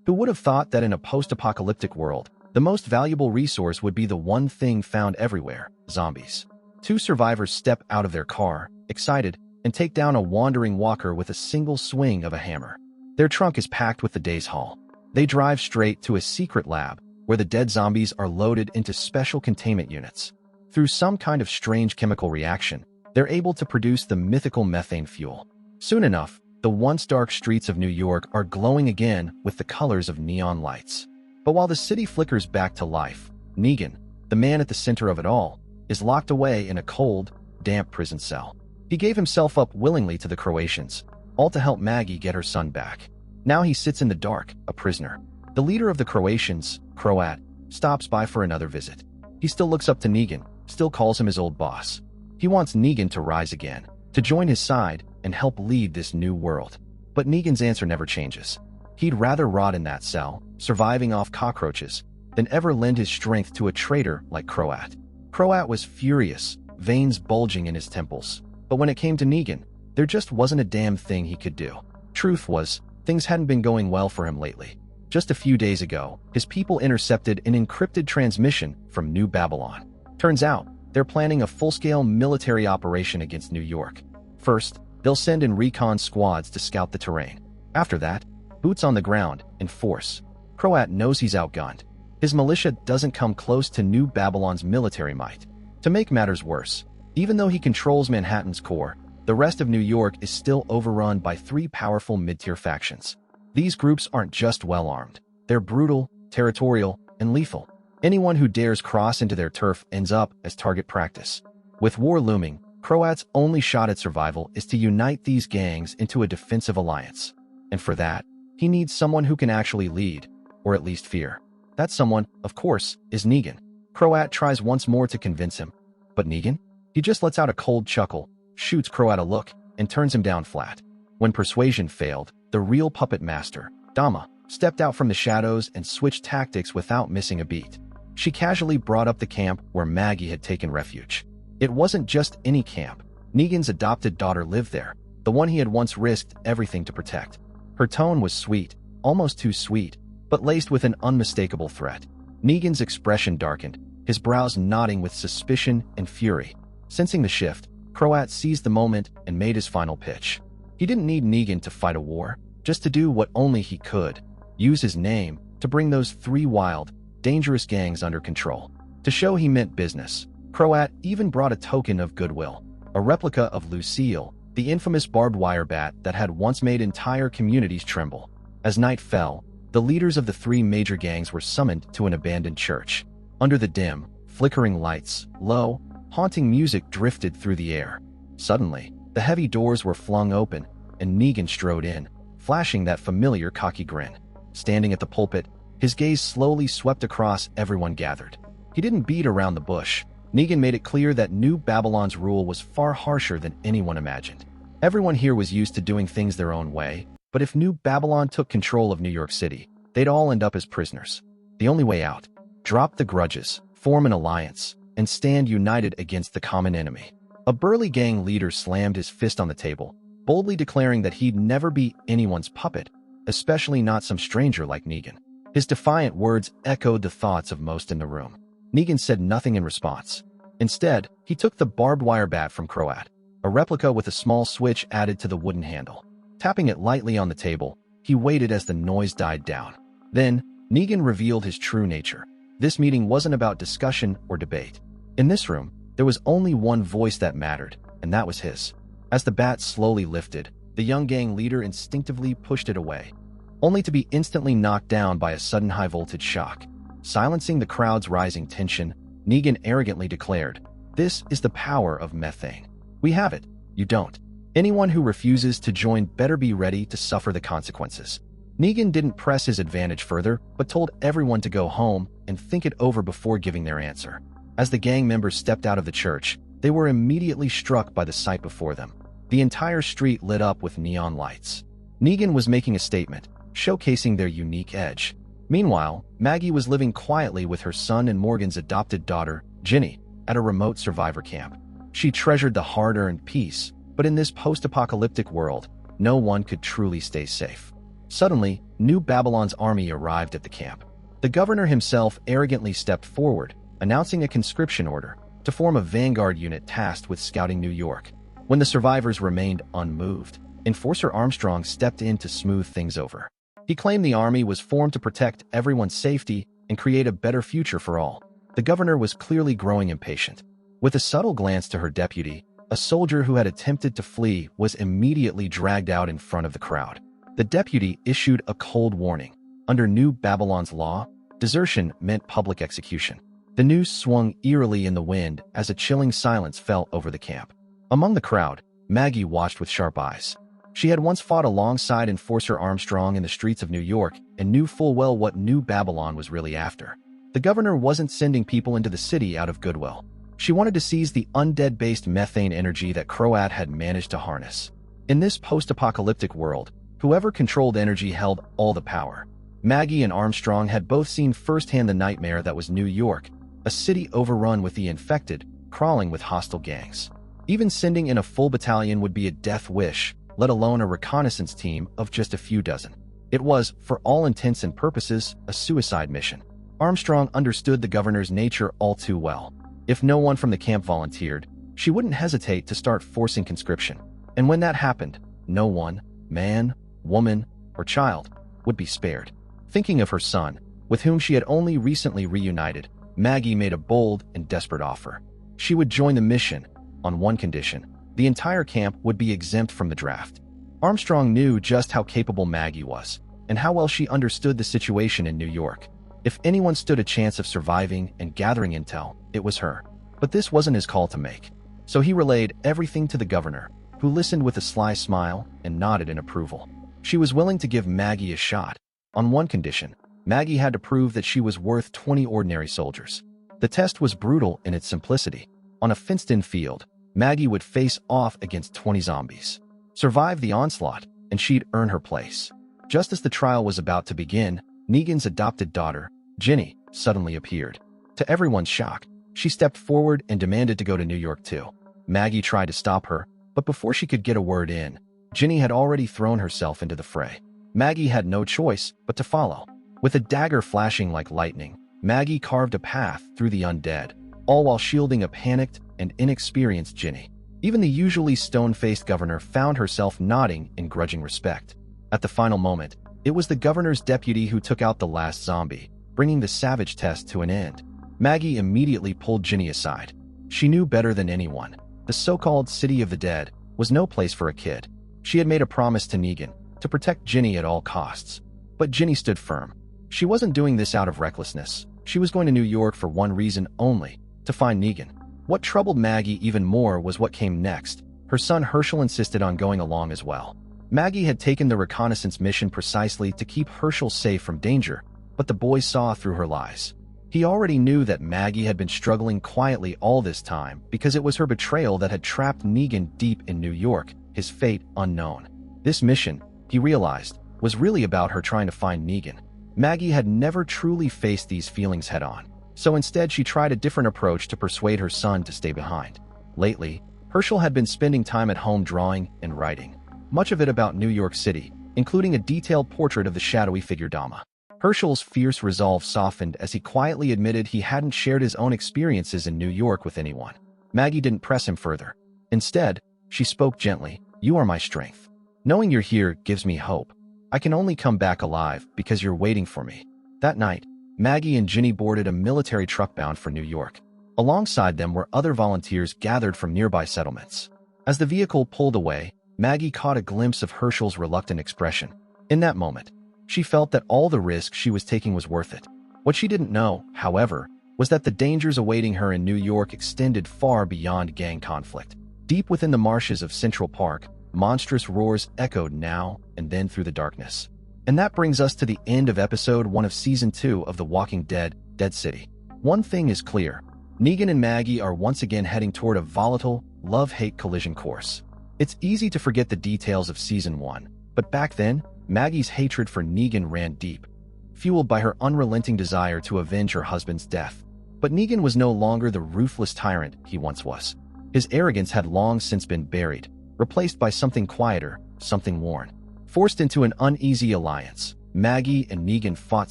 Who would have thought that in a post-apocalyptic world, the most valuable resource would be the one thing found everywhere: zombies? Two survivors step out of their car, excited, and take down a wandering walker with a single swing of a hammer. Their trunk is packed with the day's haul. They drive straight to a secret lab where the dead zombies are loaded into special containment units. Through some kind of strange chemical reaction, they're able to produce the mythical methane fuel. Soon enough, the once dark streets of New York are glowing again with the colors of neon lights. But while the city flickers back to life, Negan, the man at the center of it all, is locked away in a cold, damp prison cell. He gave himself up willingly to the Croatians, all to help Maggie get her son back. Now he sits in the dark, a prisoner. The leader of the Croatians, Croat, stops by for another visit. He still looks up to Negan, still calls him his old boss. He wants Negan to rise again, to join his side and help lead this new world. But Negan's answer never changes. He'd rather rot in that cell, surviving off cockroaches, than ever lend his strength to a traitor like Croat. Croat was furious, veins bulging in his temples. But when it came to Negan, there just wasn't a damn thing he could do. Truth was, things hadn't been going well for him lately. Just a few days ago, his people intercepted an encrypted transmission from New Babylon. Turns out, they're planning a full-scale military operation against New York. First, they'll send in recon squads to scout the terrain. After that, boots on the ground, in force. Croat knows he's outgunned. His militia doesn't come close to New Babylon's military might. To make matters worse, even though he controls Manhattan's core, the rest of New York is still overrun by three powerful mid-tier factions. These groups aren't just well-armed. They're brutal, territorial, and lethal. Anyone who dares cross into their turf ends up as target practice. With war looming, Croat's only shot at survival is to unite these gangs into a defensive alliance. And for that, he needs someone who can actually lead, or at least fear. That someone, of course, is Negan. Croat tries once more to convince him. But Negan? He just lets out a cold chuckle, shoots Croat a look, and turns him down flat. When persuasion failed, the real puppet master, Dama, stepped out from the shadows and switched tactics without missing a beat. She casually brought up the camp where Maggie had taken refuge. It wasn't just any camp. Negan's adopted daughter lived there, the one he had once risked everything to protect. Her tone was sweet, almost too sweet, but laced with an unmistakable threat. Negan's expression darkened, his brows knotting with suspicion and fury. Sensing the shift, Croat seized the moment and made his final pitch. He didn't need Negan to fight a war, just to do what only he could: use his name to bring those three wild, dangerous gangs under control. To show he meant business, Croat even brought a token of goodwill, a replica of Lucille, the infamous barbed wire bat that had once made entire communities tremble. As night fell, the leaders of the three major gangs were summoned to an abandoned church. Under the dim, flickering lights, low, haunting music drifted through the air. Suddenly, the heavy doors were flung open, and Negan strode in, flashing that familiar cocky grin. Standing at the pulpit, his gaze slowly swept across everyone gathered. He didn't beat around the bush. Negan made it clear that New Babylon's rule was far harsher than anyone imagined. Everyone here was used to doing things their own way, but if New Babylon took control of New York City, they'd all end up as prisoners. The only way out: drop the grudges, form an alliance, and stand united against the common enemy. A burly gang leader slammed his fist on the table, boldly declaring that he'd never be anyone's puppet, especially not some stranger like Negan. His defiant words echoed the thoughts of most in the room. Negan said nothing in response. Instead, he took the barbed wire bat from Croat, a replica with a small switch added to the wooden handle. Tapping it lightly on the table, he waited as the noise died down. Then, Negan revealed his true nature. This meeting wasn't about discussion or debate. In this room, there was only one voice that mattered, and that was his. As the bat slowly lifted, the young gang leader instinctively pushed it away, only to be instantly knocked down by a sudden high-voltage shock. Silencing the crowd's rising tension, Negan arrogantly declared, "This is the power of methane. We have it. You don't. Anyone who refuses to join better be ready to suffer the consequences." Negan didn't press his advantage further, but told everyone to go home and think it over before giving their answer. As the gang members stepped out of the church, they were immediately struck by the sight before them. The entire street lit up with neon lights. Negan was making a statement, showcasing their unique edge. Meanwhile, Maggie was living quietly with her son and Morgan's adopted daughter, Ginny, at a remote survivor camp. She treasured the hard-earned peace, but in this post-apocalyptic world, no one could truly stay safe. Suddenly, New Babylon's army arrived at the camp. The governor himself arrogantly stepped forward, announcing a conscription order to form a vanguard unit tasked with scouting New York. When the survivors remained unmoved, Enforcer Armstrong stepped in to smooth things over. He claimed the army was formed to protect everyone's safety and create a better future for all. The governor was clearly growing impatient. With a subtle glance to her deputy, a soldier who had attempted to flee was immediately dragged out in front of the crowd. The deputy issued a cold warning. Under New Babylon's law, desertion meant public execution. The news swung eerily in the wind as a chilling silence fell over the camp. Among the crowd, Maggie watched with sharp eyes. She had once fought alongside Enforcer Armstrong in the streets of New York and knew full well what New Babylon was really after. The governor wasn't sending people into the city out of goodwill. She wanted to seize the undead-based methane energy that Croat had managed to harness. In this post-apocalyptic world, whoever controlled energy held all the power. Maggie and Armstrong had both seen firsthand the nightmare that was New York, a city overrun with the infected, crawling with hostile gangs. Even sending in a full battalion would be a death wish, let alone a reconnaissance team of just a few dozen. It was, for all intents and purposes, a suicide mission. Armstrong understood the governor's nature all too well. If no one from the camp volunteered, she wouldn't hesitate to start forcing conscription. And when that happened, no one, man, woman, or child, would be spared. Thinking of her son, with whom she had only recently reunited, Maggie made a bold and desperate offer. She would join the mission, on one condition: the entire camp would be exempt from the draft. Armstrong knew just how capable Maggie was, and how well she understood the situation in New York. If anyone stood a chance of surviving and gathering intel, it was her. But this wasn't his call to make. So he relayed everything to the governor, who listened with a sly smile and nodded in approval. She was willing to give Maggie a shot. On one condition: Maggie had to prove that she was worth 20 ordinary soldiers. The test was brutal in its simplicity. On a fenced-in field, Maggie would face off against 20 zombies. Survive the onslaught, and she'd earn her place. Just as the trial was about to begin, Negan's adopted daughter, Ginny, suddenly appeared. To everyone's shock, she stepped forward and demanded to go to New York too. Maggie tried to stop her, but before she could get a word in, Ginny had already thrown herself into the fray. Maggie had no choice but to follow. With a dagger flashing like lightning, Maggie carved a path through the undead, all while shielding a panicked and inexperienced Ginny. Even the usually stone-faced governor found herself nodding in grudging respect. At the final moment, it was the governor's deputy who took out the last zombie, bringing the savage test to an end. Maggie immediately pulled Ginny aside. She knew better than anyone. The so-called City of the Dead was no place for a kid. She had made a promise to Negan to protect Ginny at all costs. But Ginny stood firm. She wasn't doing this out of recklessness. She was going to New York for one reason only: to find Negan. What troubled Maggie even more was what came next. Her son Herschel insisted on going along as well. Maggie had taken the reconnaissance mission precisely to keep Herschel safe from danger, but the boy saw through her lies. He already knew that Maggie had been struggling quietly all this time because it was her betrayal that had trapped Negan deep in New York, his fate unknown. This mission, he realized, was really about her trying to find Negan. Maggie had never truly faced these feelings head-on, so instead she tried a different approach to persuade her son to stay behind. Lately, Herschel had been spending time at home drawing and writing, much of it about New York City, including a detailed portrait of the shadowy figure Dama. Herschel's fierce resolve softened as he quietly admitted he hadn't shared his own experiences in New York with anyone. Maggie didn't press him further. Instead, she spoke gently. "You are my strength. Knowing you're here gives me hope. I can only come back alive because you're waiting for me." That night, Maggie and Ginny boarded a military truck bound for New York. Alongside them were other volunteers gathered from nearby settlements. As the vehicle pulled away, Maggie caught a glimpse of Herschel's reluctant expression. In that moment, she felt that all the risk she was taking was worth it. What she didn't know, however, was that the dangers awaiting her in New York extended far beyond gang conflict. Deep within the marshes of Central Park, monstrous roars echoed now and then through the darkness. And that brings us to the end of episode 1 of season 2 of The Walking Dead, Dead City. One thing is clear: Negan and Maggie are once again heading toward a volatile, love-hate collision course. It's easy to forget the details of season 1, but back then, Maggie's hatred for Negan ran deep, fueled by her unrelenting desire to avenge her husband's death. But Negan was no longer the ruthless tyrant he once was. His arrogance had long since been buried, replaced by something quieter, something worn. Forced into an uneasy alliance, Maggie and Negan fought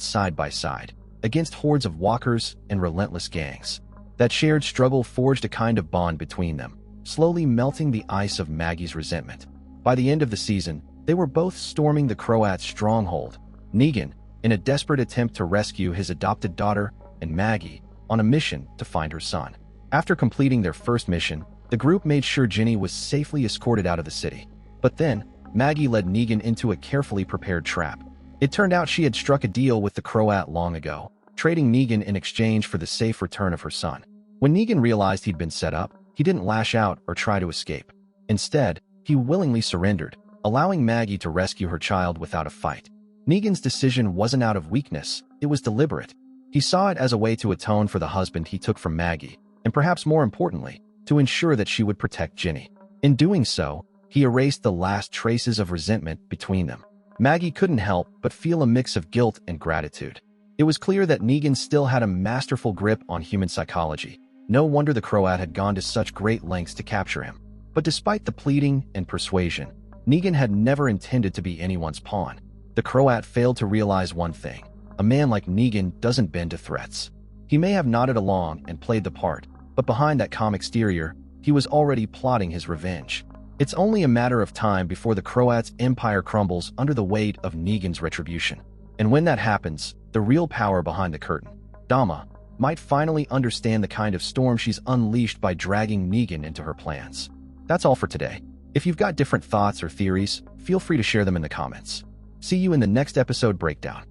side by side against hordes of walkers and relentless gangs. That shared struggle forged a kind of bond between them, slowly melting the ice of Maggie's resentment. By the end of the season, they were both storming the Croats' stronghold, Negan in a desperate attempt to rescue his adopted daughter, and Maggie on a mission to find her son. After completing their first mission, the group made sure Ginny was safely escorted out of the city. But then, Maggie led Negan into a carefully prepared trap. It turned out she had struck a deal with the Croat long ago, trading Negan in exchange for the safe return of her son. When Negan realized he'd been set up, he didn't lash out or try to escape. Instead, he willingly surrendered, allowing Maggie to rescue her child without a fight. Negan's decision wasn't out of weakness, it was deliberate. He saw it as a way to atone for the husband he took from Maggie, and perhaps more importantly, to ensure that she would protect Ginny. In doing so, he erased the last traces of resentment between them. Maggie couldn't help but feel a mix of guilt and gratitude. It was clear that Negan still had a masterful grip on human psychology. No wonder the Croat had gone to such great lengths to capture him. But despite the pleading and persuasion, Negan had never intended to be anyone's pawn. The Croat failed to realize one thing: a man like Negan doesn't bend to threats. He may have nodded along and played the part, but behind that calm exterior, he was already plotting his revenge. It's only a matter of time before the Croat's empire crumbles under the weight of Negan's retribution. And when that happens, the real power behind the curtain, Dama, might finally understand the kind of storm she's unleashed by dragging Negan into her plans. That's all for today. If you've got different thoughts or theories, feel free to share them in the comments. See you in the next episode breakdown.